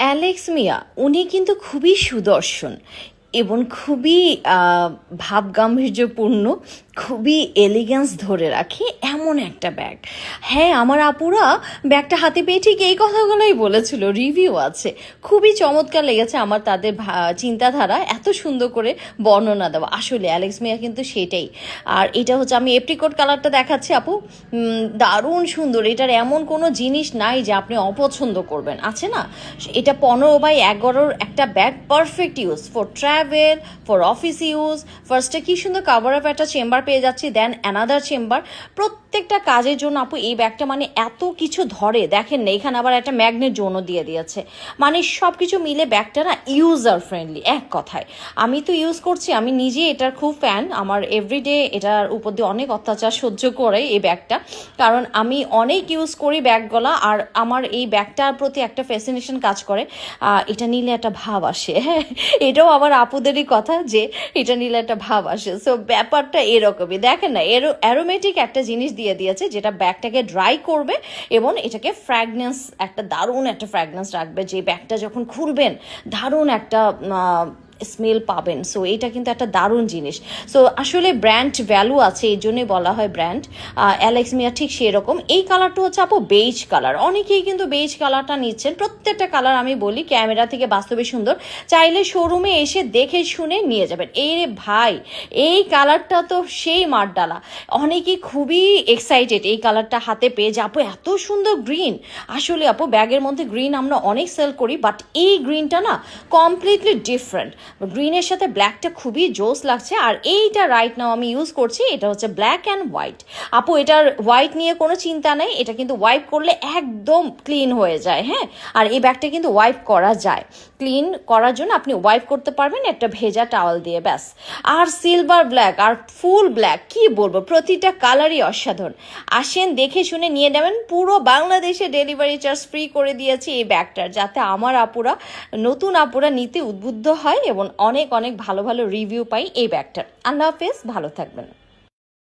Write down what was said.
Alex মিয়া উনি কিন্তু খুবই সুদর্শন এবং খুবই ভাবগাম্ভীর্যপূর্ণ, খুবই এলিগেন্স ধরে রাখে এমন একটা ব্যাগ। হ্যাঁ, আমার আপুরা ব্যাগটা হাতে পেয়ে ঠিক এই কথাগুলোই বলেছিল, রিভিউ আছে, খুবই চমৎকার লেগেছে আমার তাদের চিন্তাধারা এত সুন্দর করে বর্ণনা দেওয়া। আসলে অ্যালেক্স মিয়া কিন্তু সেটাই। আর এটা হচ্ছে, আমি এপ্রিকট কালারটা দেখাচ্ছি আপু, দারুণ সুন্দর। এটার এমন কোনো জিনিস নাই যে আপনি অপছন্দ করবেন, আছে না? এটা 15x11 একটা bag, perfect use for travel, for office use. ফার্স্টে কি সুন্দর কাভার আপ একটা চেম্বার পেয়ে যাচ্ছি, দেন অ্যানাদার চেম্বার। প্রত্যেকটা কাজের জন্য আপু এই ব্যাগটা মানে এত কিছু ধরে, দেখেন না এখানে আবার একটা ম্যাগনেট জোনও দিয়ে দিয়েছে। মানে সব কিছু মিলে ব্যাগটা না ইউজার ফ্রেন্ডলি এক কথায়। আমি তো ইউজ করছি, আমি নিজে এটার খুব ফ্যান। আমার এভরিডে এটার উপর দিয়ে অনেক অত্যাচার সহ্য করে এই ব্যাগটা, কারণ আমি অনেক ইউজ করি ব্যাগগুলা। আর আমার এই ব্যাগটার প্রতি একটা ফ্যাসিনেশন কাজ করে, এটা নিলে একটা ভাব আসে। হ্যাঁ, এটাও আমার আপুদেরই কথা যে এটা নিলে একটা ভাব আসে। সো ব্যাপারটা এরকমই, দেখেন না অ্যারোমেটিক একটা জিনিস দিয়ে দিয়েছে যেটা ব্যাগটাকে ড্রাই করবে এবং এটাকে ফ্র্যাগনেন্স, একটা দারুণ একটা ফ্র্যাগনেন্স রাখবে। যে ব্যাগটা যখন খুলবেন দারুণ একটা স্মেল পাবেন। সো এটা কিন্তু একটা দারুণ জিনিস। সো আসলে ব্র্যান্ড ভ্যালু আছে, এই জন্যই বলা হয় ব্র্যান্ড। অ্যালেক্স মিয়া ঠিক সেরকম। এই কালারটা হচ্ছে আপু বেজ কালার, অনেকেই কিন্তু বেজ কালারটা নিচ্ছেন। প্রত্যেকটা কালার আমি বলি ক্যামেরা থেকে বাস্তবে সুন্দর, চাইলে শোরুমে এসে দেখে শুনে নিয়ে যাবেন। এই রে ভাই, এই কালারটা তো সেই মারডালা। অনেকেই খুবই এক্সাইটেড এই কালারটা হাতে পেয়ে, যে আপু এত সুন্দর গ্রিন। আসলে আপু ব্যাগের মধ্যে গ্রিন আমরা অনেক সেল করি, বাট এই গ্রিনটা না কমপ্লিটলি ডিফারেন্ট। গ্রিনের সাথে ব্ল্যাকটা খুবই জোস লাগছে। আর এইটা রাইট নাও আমি ইউজ করছি, এটা হচ্ছে ব্ল্যাক অ্যান্ড হোয়াইট। আপু এটার হোয়াইট নিয়ে কোনো চিন্তা নেই, এটা কিন্তু ওয়াইপ করলে একদম ক্লিন হয়ে যায়। হ্যাঁ, আর এই ব্যাগটা কিন্তু ওয়াইপ করা যায়। ক্লিন করার জন্য আপনি ওয়াইপ করতে পারবেন একটা ভেজা টাওয়াল দিয়ে, ব্যাস। আর সিলভার ব্ল্যাক আর ফুল ব্ল্যাক, কি বলবো, প্রতিটা কালারই অসাধারণ। আসেন দেখে শুনে নিয়ে নেবেন। পুরো বাংলাদেশে ডেলিভারি চার্জ ফ্রি করে দিয়েছি এই ব্যাগটার, যাতে আমার আপুরা, নতুন আপুরা নিতে উদ্বুদ্ধ হয় এবং অনেক অনেক ভালো ভালো রিভিউ পাই এই ব্যাগটার। আল্লাহ হাফেজ, ভালো থাকবেন।